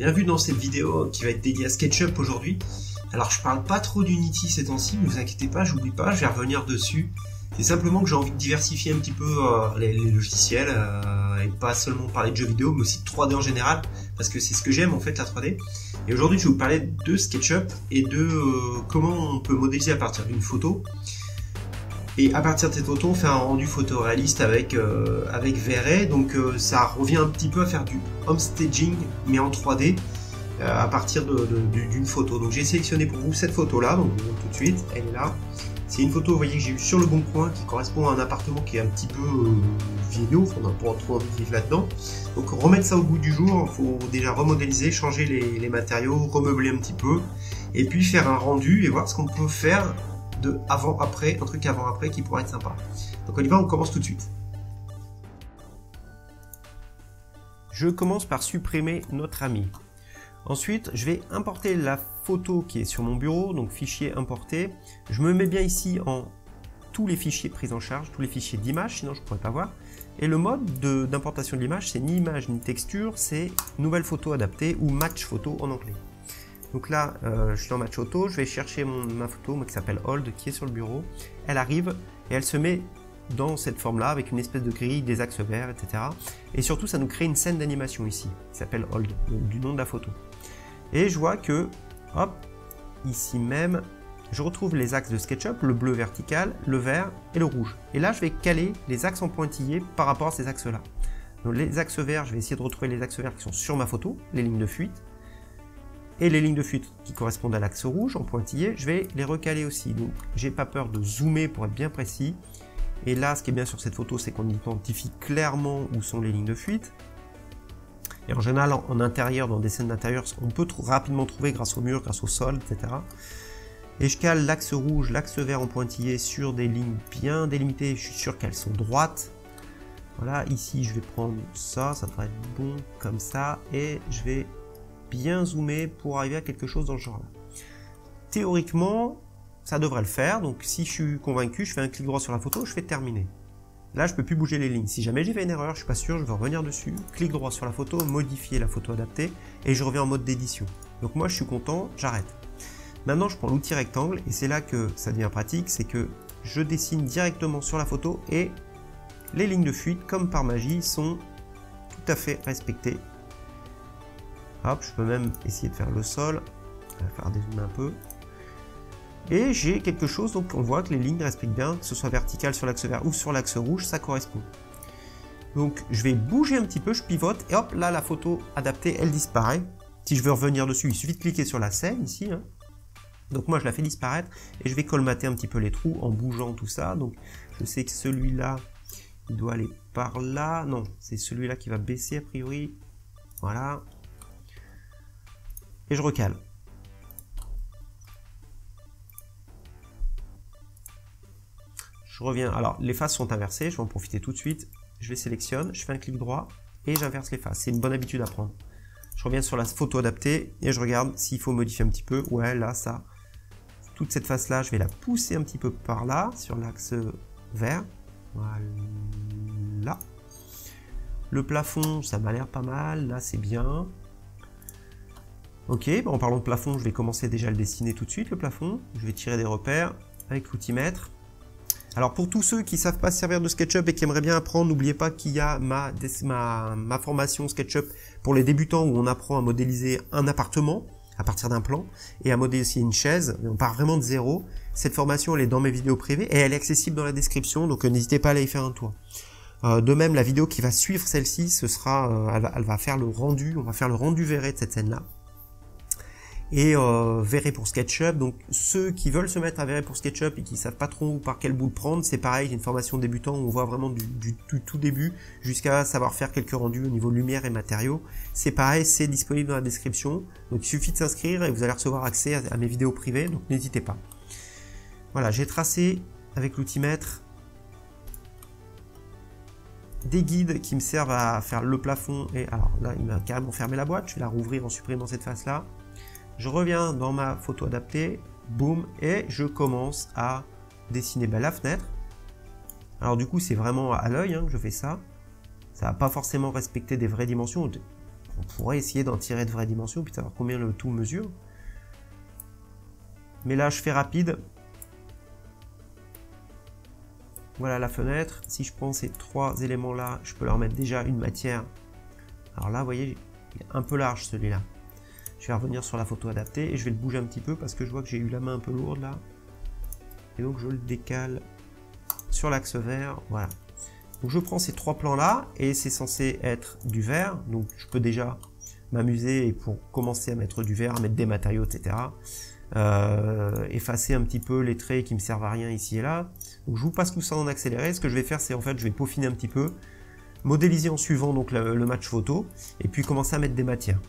Bienvenue dans cette vidéo qui va être dédiée à SketchUp aujourd'hui. Alors je parle pas trop d'Unity ces temps-ci, mais vous inquiétez pas, j'oublie pas, je vais revenir dessus. C'est simplement que j'ai envie de diversifier un petit peu les logiciels et pas seulement parler de jeux vidéo, mais aussi de 3D en général, parce que c'est ce que j'aime en fait, la 3D. Et aujourd'hui je vais vous parler de SketchUp et de comment on peut modéliser à partir d'une photo. Et à partir de cette photo, on fait un rendu photoréaliste avec V-Ray. Donc ça revient un petit peu à faire du home staging, mais en 3D, à partir d'une photo. Donc j'ai sélectionné pour vous cette photo-là, donc je vous montre tout de suite, elle est là. C'est une photo, vous voyez, que j'ai eue sur le bon coin, qui correspond à un appartement qui est un petit peu vieillot, on n'a pas trop envie de vivre là-dedans. Donc remettre ça au goût du jour, il faut déjà remodéliser, changer les matériaux, remeubler un petit peu, et puis faire un rendu et voir ce qu'on peut faire de avant-après, un truc avant-après qui pourrait être sympa. Donc on y va, on commence tout de suite. Je commence par supprimer notre ami. Ensuite, je vais importer la photo qui est sur mon bureau, donc fichier importé. Je me mets bien ici en tous les fichiers pris en charge, tous les fichiers d'image, sinon je ne pourrais pas voir. Et le mode d'importation de l'image, c'est ni image ni texture, c'est nouvelle photo adaptée ou match photo en anglais. Donc là, je suis en match photo, je vais chercher ma photo qui s'appelle Hold, qui est sur le bureau. Elle arrive et elle se met dans cette forme-là, avec une espèce de grille, des axes verts, etc. Et surtout, ça nous crée une scène d'animation ici, qui s'appelle Hold, du nom de la photo. Et je vois que, hop, ici même, je retrouve les axes de SketchUp, le bleu vertical, le vert et le rouge. Et là, je vais caler les axes en pointillés par rapport à ces axes-là. Donc les axes verts, je vais essayer de retrouver les axes verts qui sont sur ma photo, les lignes de fuite. Et les lignes de fuite qui correspondent à l'axe rouge en pointillé, je vais les recaler aussi. Donc j'ai pas peur de zoomer pour être bien précis. Et là, ce qui est bien sur cette photo, c'est qu'on identifie clairement où sont les lignes de fuite. Et en général, en intérieur, dans des scènes d'intérieur, on peut rapidement trouver grâce au mur, grâce au sol, etc. Et je cale l'axe rouge, l'axe vert en pointillé sur des lignes bien délimitées. Je suis sûr qu'elles sont droites. Voilà, ici, je vais prendre ça, ça devrait être bon comme ça. Et je vais bien zoomer pour arriver à quelque chose dans ce genre-là. Théoriquement, ça devrait le faire. Donc, si je suis convaincu, je fais un clic droit sur la photo, je fais terminer. Là, je peux plus bouger les lignes. Si jamais j'ai fait une erreur, je suis pas sûr, je vais revenir dessus, clic droit sur la photo, modifier la photo adaptée, et je reviens en mode d'édition. Donc moi, je suis content, j'arrête. Maintenant, je prends l'outil rectangle, et c'est là que ça devient pratique, c'est que je dessine directement sur la photo, et les lignes de fuite, comme par magie, sont tout à fait respectées. Hop, je peux même essayer de faire le sol, on va faire dézoomer un peu. Et j'ai quelque chose, donc on voit que les lignes respectent bien, que ce soit vertical sur l'axe vert ou sur l'axe rouge, ça correspond. Donc je vais bouger un petit peu, je pivote, et hop, là la photo adaptée, elle disparaît. Si je veux revenir dessus, il suffit de cliquer sur la scène ici. Hein. Donc moi je la fais disparaître, et je vais colmater un petit peu les trous en bougeant tout ça. Donc je sais que celui-là, il doit aller par là. Non, c'est celui-là qui va baisser a priori. Voilà. Et je recale. Je reviens, alors les faces sont inversées, je vais en profiter tout de suite. Je les sélectionne, je fais un clic droit et j'inverse les faces. C'est une bonne habitude à prendre. Je reviens sur la photo adaptée et je regarde s'il faut modifier un petit peu. Ouais, là, ça. Toute cette face-là, je vais la pousser un petit peu par là, sur l'axe vert. Voilà. Le plafond, ça m'a l'air pas mal. Là, c'est bien. Ok, en parlant de plafond, je vais commencer déjà à le dessiner tout de suite, le plafond. Je vais tirer des repères avec l'outil mètre. Alors pour tous ceux qui ne savent pas se servir de SketchUp et qui aimeraient bien apprendre, n'oubliez pas qu'il y a ma formation SketchUp pour les débutants où on apprend à modéliser un appartement à partir d'un plan et à modéliser une chaise. On part vraiment de zéro. Cette formation, elle est dans mes vidéos privées et elle est accessible dans la description, donc n'hésitez pas à aller y faire un tour. De même, la vidéo qui va suivre celle-ci, ce sera, elle va faire le rendu, on va faire le rendu V-Ray de cette scène-là. Et V-Ray pour SketchUp, donc ceux qui veulent se mettre à V-Ray pour SketchUp et qui savent pas trop par quel bout le prendre, c'est pareil, j'ai une formation débutant où on voit vraiment du tout début jusqu'à savoir faire quelques rendus au niveau lumière et matériaux. C'est pareil, c'est disponible dans la description, donc il suffit de s'inscrire et vous allez recevoir accès à mes vidéos privées, donc n'hésitez pas. Voilà, j'ai tracé avec l'outil mètre des guides qui me servent à faire le plafond, et alors là il m'a carrément fermé la boîte, je vais la rouvrir en supprimant cette face là. Je reviens dans ma photo adaptée, boum, et je commence à dessiner la fenêtre. Alors du coup, c'est vraiment à l'œil que je fais ça. Ça va pas forcément respecter des vraies dimensions. On pourrait essayer d'en tirer de vraies dimensions, puis savoir combien le tout mesure. Mais là, je fais rapide. Voilà la fenêtre. Si je prends ces 3 éléments-là, je peux leur mettre déjà une matière. Alors là, vous voyez, il est un peu large celui-là. Je vais revenir sur la photo adaptée et je vais le bouger un petit peu parce que je vois que j'ai eu la main un peu lourde là. Et donc je le décale sur l'axe vert. Voilà. Donc je prends ces 3 plans-là et c'est censé être du vert. Donc je peux déjà m'amuser et pour commencer à mettre du vert, mettre des matériaux, etc. Effacer un petit peu les traits qui me servent à rien ici et là. Donc je vous passe tout ça en accéléré. Ce que je vais faire, c'est en fait, je vais peaufiner un petit peu, modéliser en suivant donc le match photo, et puis commencer à mettre des matières.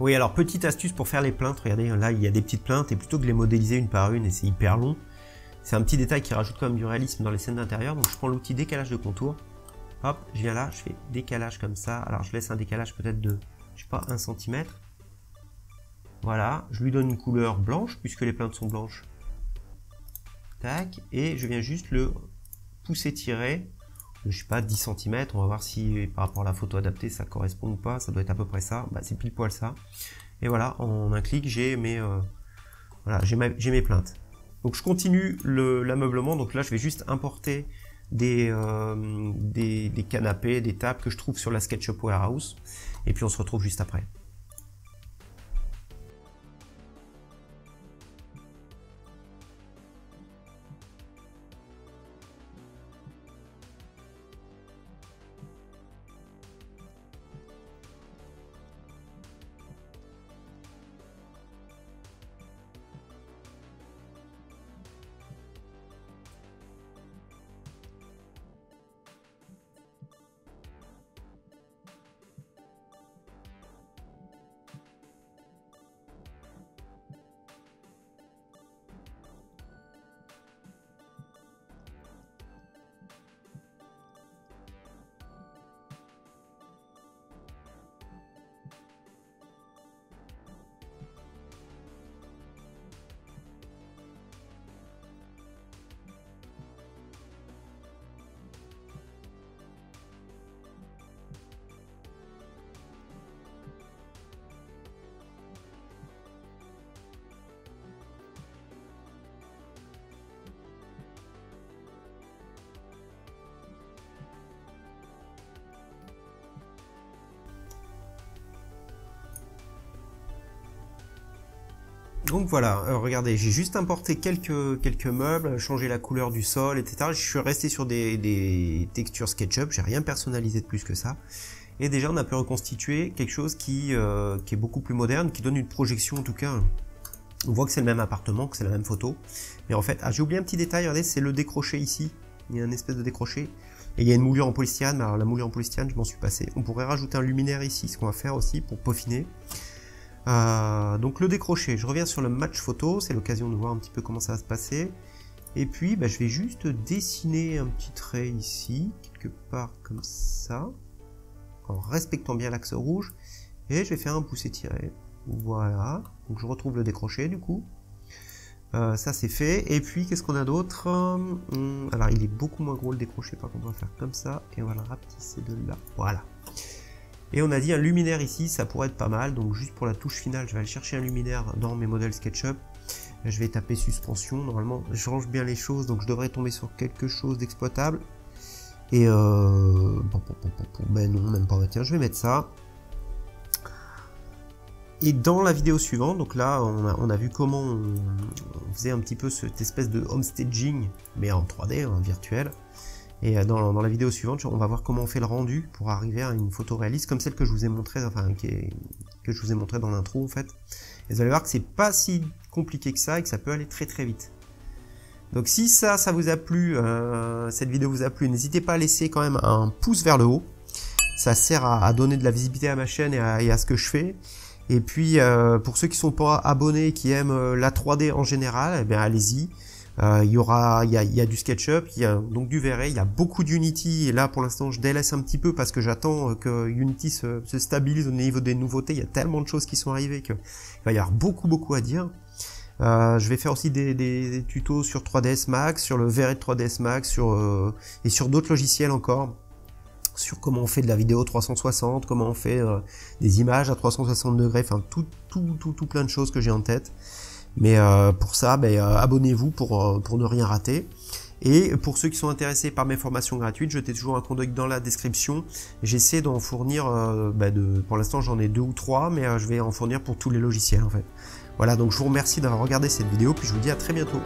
Oui, alors petite astuce pour faire les plaintes, regardez, là il y a des petites plaintes, et plutôt que de les modéliser une par une, et c'est hyper long, c'est un petit détail qui rajoute quand même du réalisme dans les scènes d'intérieur. Donc je prends l'outil décalage de contour, hop, je viens là, je fais décalage comme ça, alors je laisse un décalage peut-être de, je sais pas, 1 cm. Voilà, je lui donne une couleur blanche, puisque les plaintes sont blanches. Tac, et je viens juste le pousser tirer, je sais pas, 10 cm, on va voir si par rapport à la photo adaptée ça correspond ou pas, ça doit être à peu près ça, bah, c'est pile poil ça. Et voilà, en un clic j'ai mes, voilà, j'ai mes plaintes. Donc je continue l'ameublement, donc là je vais juste importer des canapés, des tables que je trouve sur la SketchUp Warehouse, et puis on se retrouve juste après. Donc voilà, regardez, j'ai juste importé quelques meubles, changé la couleur du sol, etc. Je suis resté sur des textures SketchUp, j'ai rien personnalisé de plus que ça. Et déjà on a pu reconstituer quelque chose qui est beaucoup plus moderne, qui donne une projection en tout cas. On voit que c'est le même appartement, que c'est la même photo. Mais en fait, j'ai oublié un petit détail, regardez, c'est le décroché ici. Il y a une espèce de décroché. Et il y a une moulure en polystyrène, mais alors la moulure en polystyrène, je m'en suis passé. On pourrait rajouter un luminaire ici, ce qu'on va faire aussi pour peaufiner. Donc le décroché, je reviens sur le match photo, c'est l'occasion de voir un petit peu comment ça va se passer. Et puis je vais juste dessiner un petit trait ici, quelque part comme ça, en respectant bien l'axe rouge. Et je vais faire un pousser-tirer. Voilà, donc je retrouve le décroché du coup. Ça c'est fait. Et puis qu'est-ce qu'on a d'autre? Alors il est beaucoup moins gros le décroché, par contre on va faire comme ça et on va le rapetisser de là. Voilà. Et on a dit un luminaire ici, ça pourrait être pas mal. Donc juste pour la touche finale, je vais aller chercher un luminaire dans mes modèles SketchUp. Je vais taper suspension. Normalement, je range bien les choses, donc je devrais tomber sur quelque chose d'exploitable. Et ben non, même pas. Tiens, je vais mettre ça. Et dans la vidéo suivante, donc là, on a vu comment on faisait un petit peu cette espèce de homestaging, mais en 3D, en virtuel. Et dans la vidéo suivante, on va voir comment on fait le rendu pour arriver à une photo réaliste comme celle que je vous ai montrée, enfin que je vous ai montré dans l'intro en fait. Et vous allez voir que c'est pas si compliqué que ça et que ça peut aller très très vite. Donc si ça vous a plu, cette vidéo vous a plu, n'hésitez pas à laisser quand même un pouce vers le haut. Ça sert à donner de la visibilité à ma chaîne et à ce que je fais. Et puis pour ceux qui sont pas abonnés, qui aiment la 3D en général, eh bien allez-y. Il y a du SketchUp, il y a donc du V-Ray, il y a beaucoup d'Unity, et là pour l'instant je délaisse un petit peu parce que j'attends que Unity se stabilise au niveau des nouveautés. Il y a tellement de choses qui sont arrivées qu'il va y avoir beaucoup à dire. Je vais faire aussi des tutos sur 3ds Max, sur le V-Ray de 3ds Max, et sur d'autres logiciels encore, sur comment on fait de la vidéo 360, comment on fait des images à 360 degrés, enfin tout plein de choses que j'ai en tête. Mais pour ça, abonnez-vous pour ne rien rater. Et pour ceux qui sont intéressés par mes formations gratuites, jetez toujours un coup d'œil dans la description. J'essaie d'en fournir, pour l'instant j'en ai 2 ou 3, mais je vais en fournir pour tous les logiciels en fait. Voilà, donc je vous remercie d'avoir regardé cette vidéo, puis je vous dis à très bientôt.